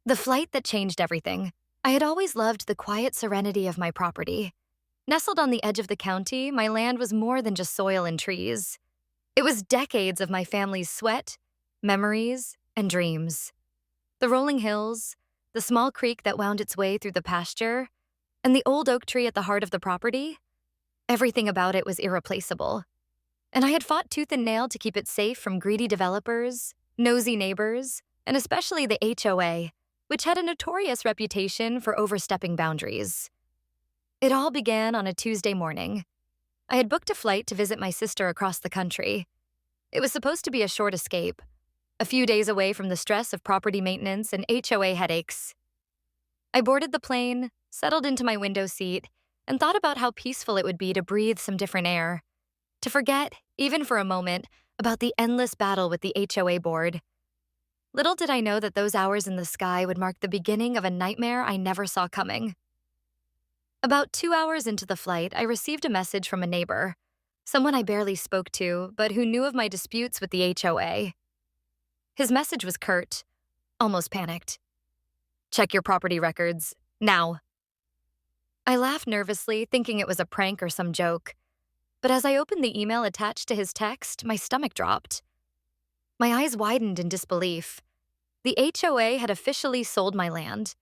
The flight that changed everything. I had always loved the quiet serenity of my property. Nestled on the edge of the county, my land was more than just soil and trees. It was decades of my family's sweat, memories, and dreams. The rolling hills, the small creek that wound its way through the pasture, and the old oak tree at the heart of the property, everything about it was irreplaceable. And I had fought tooth and nail to keep it safe from greedy developers, nosy neighbors, and especially the HOA, which had a notorious reputation for overstepping boundaries. It all began on a Tuesday morning. I had booked a flight to visit my sister across the country. It was supposed to be a short escape, a few days away from the stress of property maintenance and HOA headaches. I boarded the plane, settled into my window seat, and thought about how peaceful it would be to breathe some different air, to forget, even for a moment, about the endless battle with the HOA board. Little did I know that those hours in the sky would mark the beginning of a nightmare I never saw coming. About 2 hours into the flight, I received a message from a neighbor, someone I barely spoke to, but who knew of my disputes with the HOA. His message was curt, almost panicked. "Check your property records, now." I laughed nervously, thinking it was a prank or some joke. But as I opened the email attached to his text, my stomach dropped. My eyes widened in disbelief. The HOA had officially sold my land.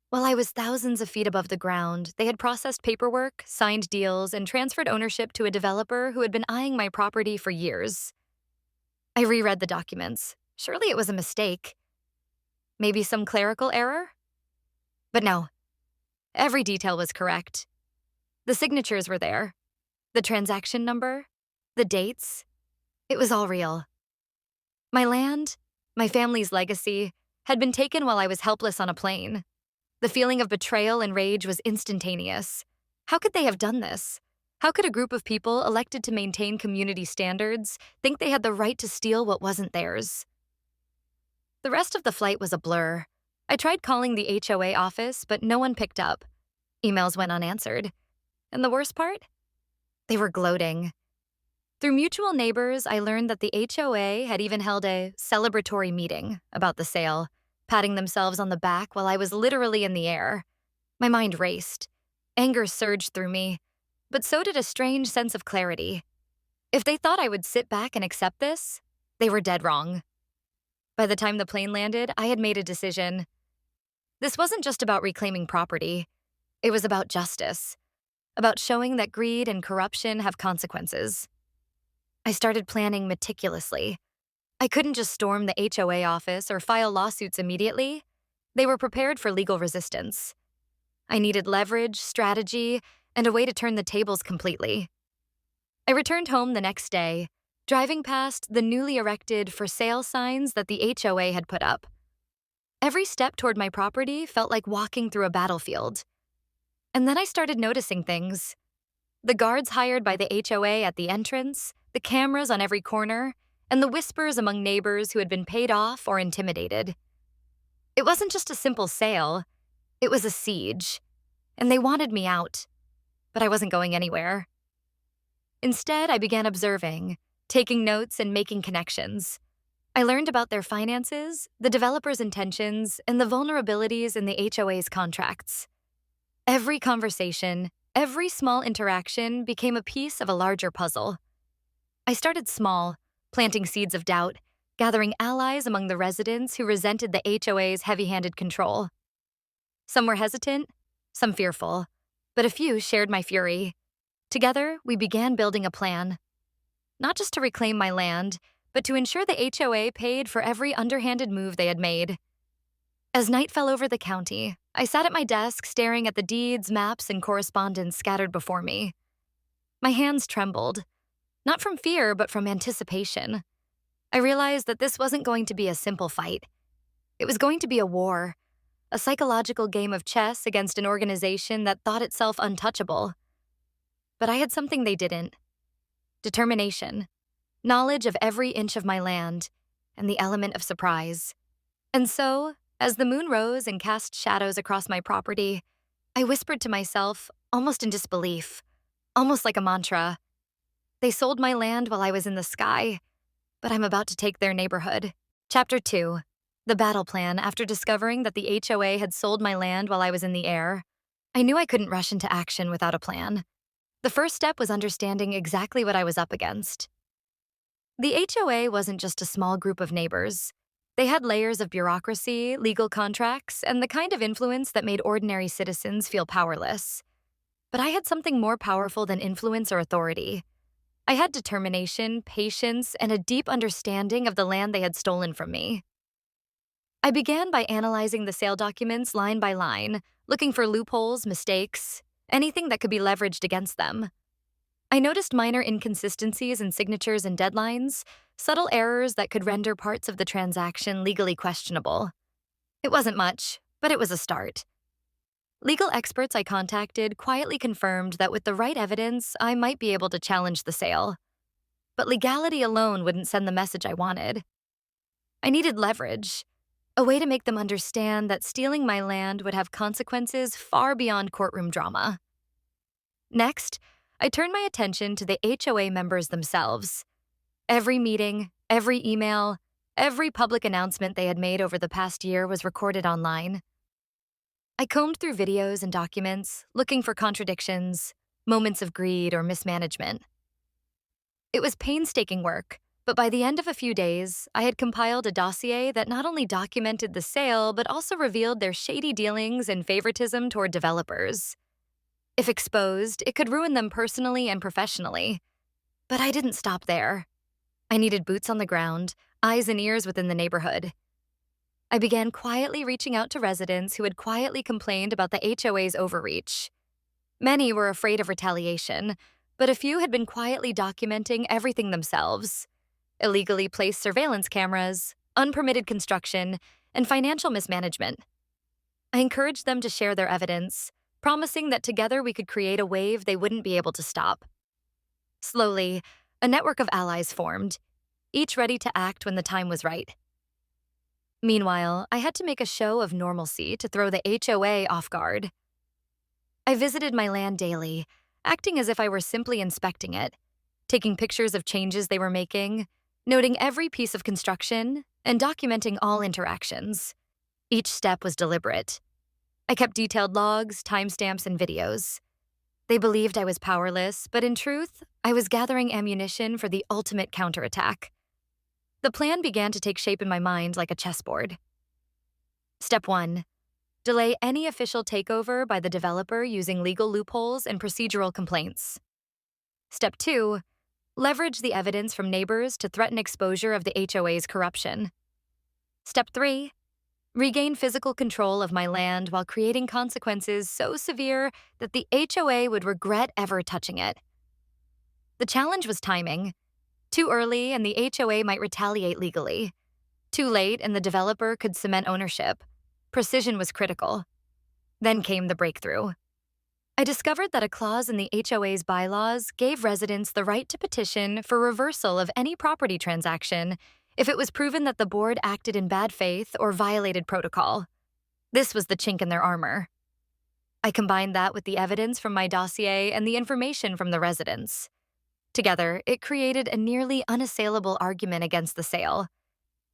While I was thousands of feet above the ground, they had processed paperwork, signed deals, and transferred ownership to a developer who had been eyeing my property for years. I reread the documents. Surely it was a mistake. Maybe some clerical error? But no. Every detail was correct. The signatures were there. The transaction number. The dates. It was all real. My land, my family's legacy, had been taken while I was helpless on a plane. The feeling of betrayal and rage was instantaneous. How could they have done this? How could a group of people elected to maintain community standards think they had the right to steal what wasn't theirs? The rest of the flight was a blur. I tried calling the HOA office, but no one picked up. Emails went unanswered. And the worst part? They were gloating. Through mutual neighbors, I learned that the HOA had even held a celebratory meeting about the sale, patting themselves on the back while I was literally in the air. My mind raced. Anger surged through me, but so did a strange sense of clarity. If they thought I would sit back and accept this, they were dead wrong. By the time the plane landed, I had made a decision. This wasn't just about reclaiming property. It was about justice, about showing that greed and corruption have consequences. I started planning meticulously. I couldn't just storm the HOA office or file lawsuits immediately. They were prepared for legal resistance. I needed leverage, strategy, and a way to turn the tables completely. I returned home the next day, driving past the newly erected for sale signs that the HOA had put up. Every step toward my property felt like walking through a battlefield. And then I started noticing things. The guards hired by the HOA at the entrance, the cameras on every corner, and the whispers among neighbors who had been paid off or intimidated. It wasn't just a simple sale, it was a siege. And they wanted me out. But I wasn't going anywhere. Instead, I began observing, taking notes and making connections. I learned about their finances, the developers' intentions, and the vulnerabilities in the HOA's contracts. Every conversation, every small interaction became a piece of a larger puzzle. I started small, planting seeds of doubt, gathering allies among the residents who resented the HOA's heavy-handed control. Some were hesitant, some fearful, but a few shared my fury. Together, we began building a plan. Not just to reclaim my land, but to ensure the HOA paid for every underhanded move they had made. As night fell over the county, I sat at my desk staring at the deeds, maps, and correspondence scattered before me. My hands trembled, not from fear, but from anticipation. I realized that this wasn't going to be a simple fight. It was going to be a war, a psychological game of chess against an organization that thought itself untouchable. But I had something they didn't. Determination, knowledge of every inch of my land, and the element of surprise. And so, as the moon rose and cast shadows across my property, I whispered to myself, almost in disbelief, almost like a mantra. They sold my land while I was in the sky, but I'm about to take their neighborhood. Chapter 2. The battle plan after discovering that the HOA had sold my land while I was in the air. I knew I couldn't rush into action without a plan. The first step was understanding exactly what I was up against. The HOA wasn't just a small group of neighbors. They had layers of bureaucracy, legal contracts, and the kind of influence that made ordinary citizens feel powerless. But I had something more powerful than influence or authority. I had determination, patience, and a deep understanding of the land they had stolen from me. I began by analyzing the sale documents line by line, looking for loopholes, mistakes, anything that could be leveraged against them. I noticed minor inconsistencies in signatures and deadlines, subtle errors that could render parts of the transaction legally questionable. It wasn't much, but it was a start. Legal experts I contacted quietly confirmed that with the right evidence, I might be able to challenge the sale. But legality alone wouldn't send the message I wanted. I needed leverage, a way to make them understand that stealing my land would have consequences far beyond courtroom drama. Next, I turned my attention to the HOA members themselves. Every meeting, every email, every public announcement they had made over the past year was recorded online. I combed through videos and documents, looking for contradictions, moments of greed or mismanagement. It was painstaking work, but by the end of a few days, I had compiled a dossier that not only documented the sale, but also revealed their shady dealings and favoritism toward developers. If exposed, it could ruin them personally and professionally. But I didn't stop there. I needed boots on the ground, eyes and ears within the neighborhood. I began quietly reaching out to residents who had quietly complained about the HOA's overreach. Many were afraid of retaliation, but a few had been quietly documenting everything themselves: illegally placed surveillance cameras, unpermitted construction, and financial mismanagement. I encouraged them to share their evidence, promising that together we could create a wave they wouldn't be able to stop. Slowly, a network of allies formed, each ready to act when the time was right. Meanwhile, I had to make a show of normalcy to throw the HOA off guard. I visited my land daily, acting as if I were simply inspecting it, taking pictures of changes they were making, noting every piece of construction, and documenting all interactions. Each step was deliberate. I kept detailed logs, timestamps, and videos. They believed I was powerless, but in truth, I was gathering ammunition for the ultimate counterattack. The plan began to take shape in my mind like a chessboard. Step 1. Delay any official takeover by the developer using legal loopholes and procedural complaints. Step 2. Leverage the evidence from neighbors to threaten exposure of the HOA's corruption. Step 3. Regain physical control of my land while creating consequences so severe that the HOA would regret ever touching it. The challenge was timing. Too early and the HOA might retaliate legally. Too late and the developer could cement ownership. Precision was critical. Then came the breakthrough. I discovered that a clause in the HOA's bylaws gave residents the right to petition for reversal of any property transaction if it was proven that the board acted in bad faith or violated protocol. This was the chink in their armor. I combined that with the evidence from my dossier and the information from the residents. Together, it created a nearly unassailable argument against the sale.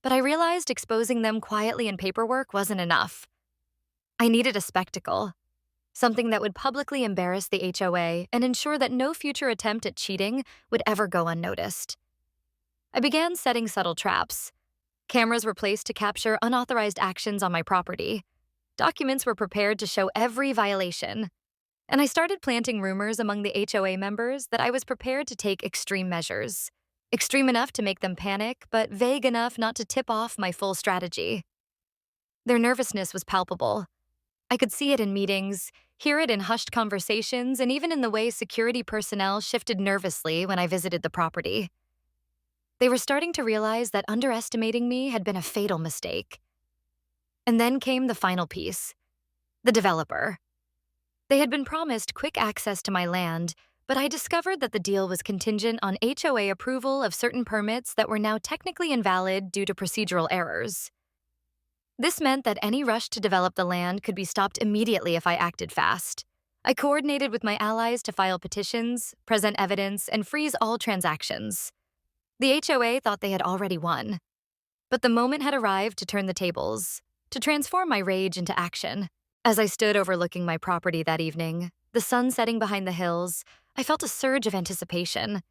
But I realized exposing them quietly in paperwork wasn't enough. I needed a spectacle, something that would publicly embarrass the HOA and ensure that no future attempt at cheating would ever go unnoticed. I began setting subtle traps. Cameras were placed to capture unauthorized actions on my property. Documents were prepared to show every violation. And I started planting rumors among the HOA members that I was prepared to take extreme measures. Extreme enough to make them panic, but vague enough not to tip off my full strategy. Their nervousness was palpable. I could see it in meetings, hear it in hushed conversations, and even in the way security personnel shifted nervously when I visited the property. They were starting to realize that underestimating me had been a fatal mistake. And then came the final piece: the developer. They had been promised quick access to my land, but I discovered that the deal was contingent on HOA approval of certain permits that were now technically invalid due to procedural errors. This meant that any rush to develop the land could be stopped immediately if I acted fast. I coordinated with my allies to file petitions, present evidence, and freeze all transactions. The HOA thought they had already won. But the moment had arrived to turn the tables, to transform my rage into action. As I stood overlooking my property that evening, the sun setting behind the hills, I felt a surge of anticipation.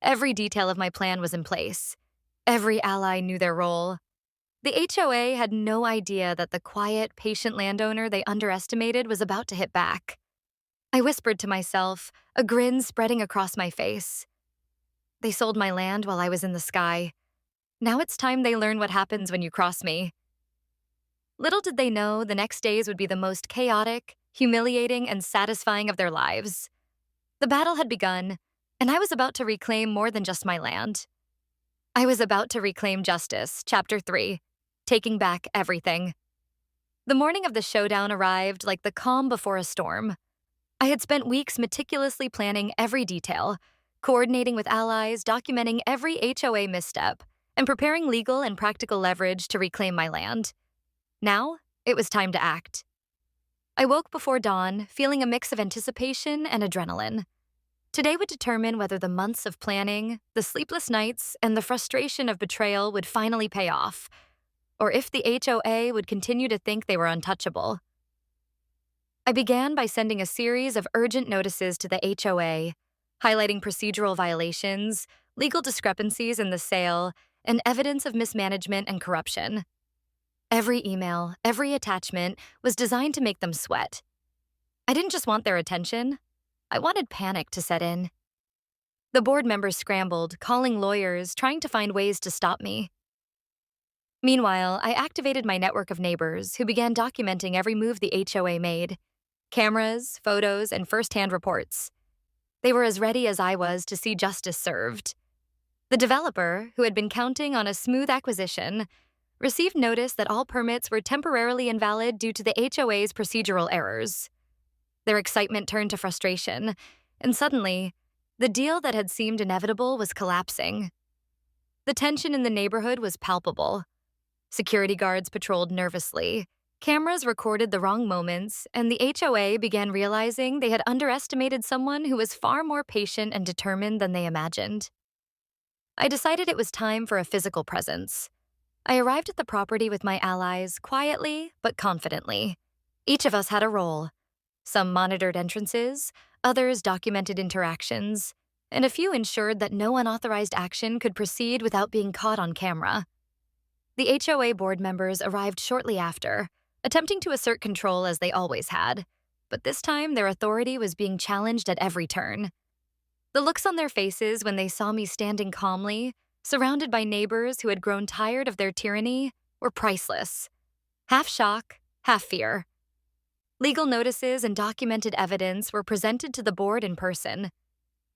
Every detail of my plan was in place. Every ally knew their role. The HOA had no idea that the quiet, patient landowner they underestimated was about to hit back. I whispered to myself, a grin spreading across my face. They sold my land while I was in the sky. Now it's time they learn what happens when you cross me. Little did they know the next days would be the most chaotic, humiliating, and satisfying of their lives. The battle had begun, and I was about to reclaim more than just my land. I was about to reclaim justice, Chapter 3, taking back everything. The morning of the showdown arrived like the calm before a storm. I had spent weeks meticulously planning every detail, coordinating with allies, documenting every HOA misstep, and preparing legal and practical leverage to reclaim my land. Now, it was time to act. I woke before dawn, feeling a mix of anticipation and adrenaline. Today would determine whether the months of planning, the sleepless nights, and the frustration of betrayal would finally pay off, or if the HOA would continue to think they were untouchable. I began by sending a series of urgent notices to the HOA, highlighting procedural violations, legal discrepancies in the sale, and evidence of mismanagement and corruption. Every email, every attachment was designed to make them sweat. I didn't just want their attention. I wanted panic to set in. The board members scrambled, calling lawyers, trying to find ways to stop me. Meanwhile, I activated my network of neighbors who began documenting every move the HOA made. Cameras, photos, and first-hand reports. They were as ready as I was to see justice served. The developer, who had been counting on a smooth acquisition, received notice that all permits were temporarily invalid due to the HOA's procedural errors. Their excitement turned to frustration, and suddenly, the deal that had seemed inevitable was collapsing. The tension in the neighborhood was palpable. Security guards patrolled nervously. Cameras recorded the wrong moments, and the HOA began realizing they had underestimated someone who was far more patient and determined than they imagined. I decided it was time for a physical presence. I arrived at the property with my allies quietly but confidently. Each of us had a role. Some monitored entrances, others documented interactions, and a few ensured that no unauthorized action could proceed without being caught on camera. The HOA board members arrived shortly after, attempting to assert control as they always had, but this time their authority was being challenged at every turn. The looks on their faces when they saw me standing calmly, surrounded by neighbors who had grown tired of their tyranny, were priceless. Half shock, half fear. Legal notices and documented evidence were presented to the board in person.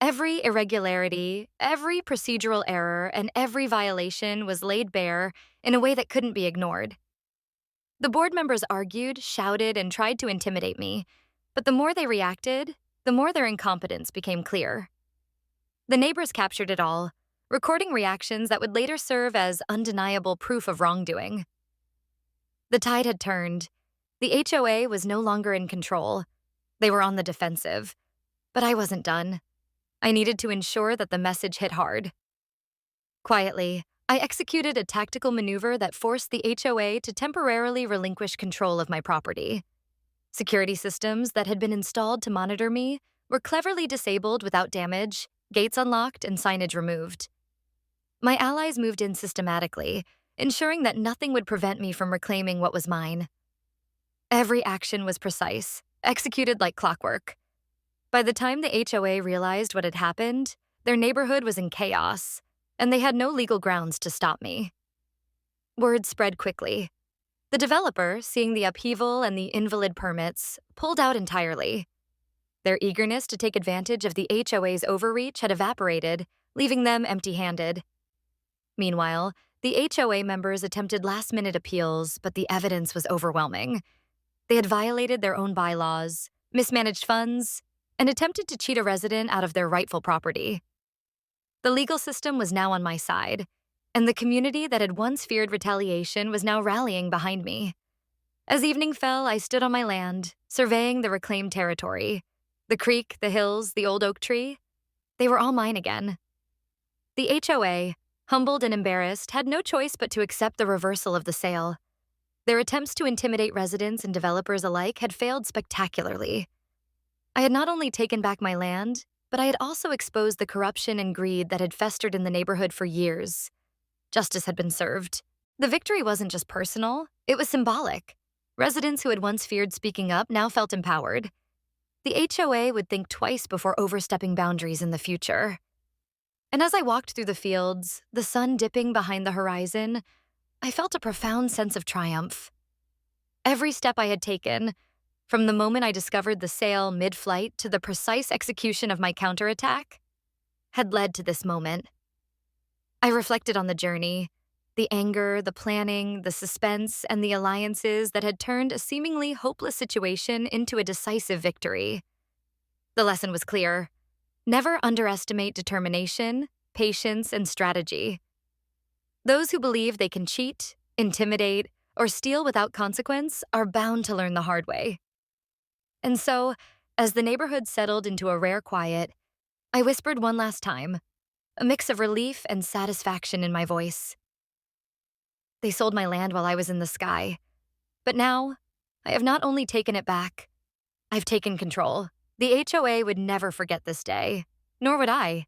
Every irregularity, every procedural error, and every violation was laid bare in a way that couldn't be ignored. The board members argued, shouted, and tried to intimidate me, but the more they reacted, the more their incompetence became clear. The neighbors captured it all, recording reactions that would later serve as undeniable proof of wrongdoing. The tide had turned. The HOA was no longer in control. They were on the defensive. But I wasn't done. I needed to ensure that the message hit hard. Quietly, I executed a tactical maneuver that forced the HOA to temporarily relinquish control of my property. Security systems that had been installed to monitor me were cleverly disabled without damage, gates unlocked, and signage removed. My allies moved in systematically, ensuring that nothing would prevent me from reclaiming what was mine. Every action was precise, executed like clockwork. By the time the HOA realized what had happened, their neighborhood was in chaos, and they had no legal grounds to stop me. Word spread quickly. The developer, seeing the upheaval and the invalid permits, pulled out entirely. Their eagerness to take advantage of the HOA's overreach had evaporated, leaving them empty-handed. Meanwhile, the HOA members attempted last-minute appeals, but the evidence was overwhelming. They had violated their own bylaws, mismanaged funds, and attempted to cheat a resident out of their rightful property. The legal system was now on my side, and the community that had once feared retaliation was now rallying behind me. As evening fell, I stood on my land, surveying the reclaimed territory. The creek, the hills, the old oak tree, they were all mine again. The HOA, Humbled and embarrassed, had no choice but to accept the reversal of the sale. Their attempts to intimidate residents and developers alike had failed spectacularly. I had not only taken back my land, but I had also exposed the corruption and greed that had festered in the neighborhood for years. Justice had been served. The victory wasn't just personal, it was symbolic. Residents who had once feared speaking up now felt empowered. The HOA would think twice before overstepping boundaries in the future. And as I walked through the fields, the sun dipping behind the horizon, I felt a profound sense of triumph. Every step I had taken, from the moment I discovered the sale mid-flight to the precise execution of my counterattack, had led to this moment. I reflected on the journey, the anger, the planning, the suspense, and the alliances that had turned a seemingly hopeless situation into a decisive victory. The lesson was clear. Never underestimate determination, patience, and strategy. Those who believe they can cheat, intimidate, or steal without consequence are bound to learn the hard way. And so, as the neighborhood settled into a rare quiet, I whispered one last time, a mix of relief and satisfaction in my voice. They sold my land while I was in the sky. But now, I have not only taken it back, I've taken control. The HOA would never forget this day, nor would I.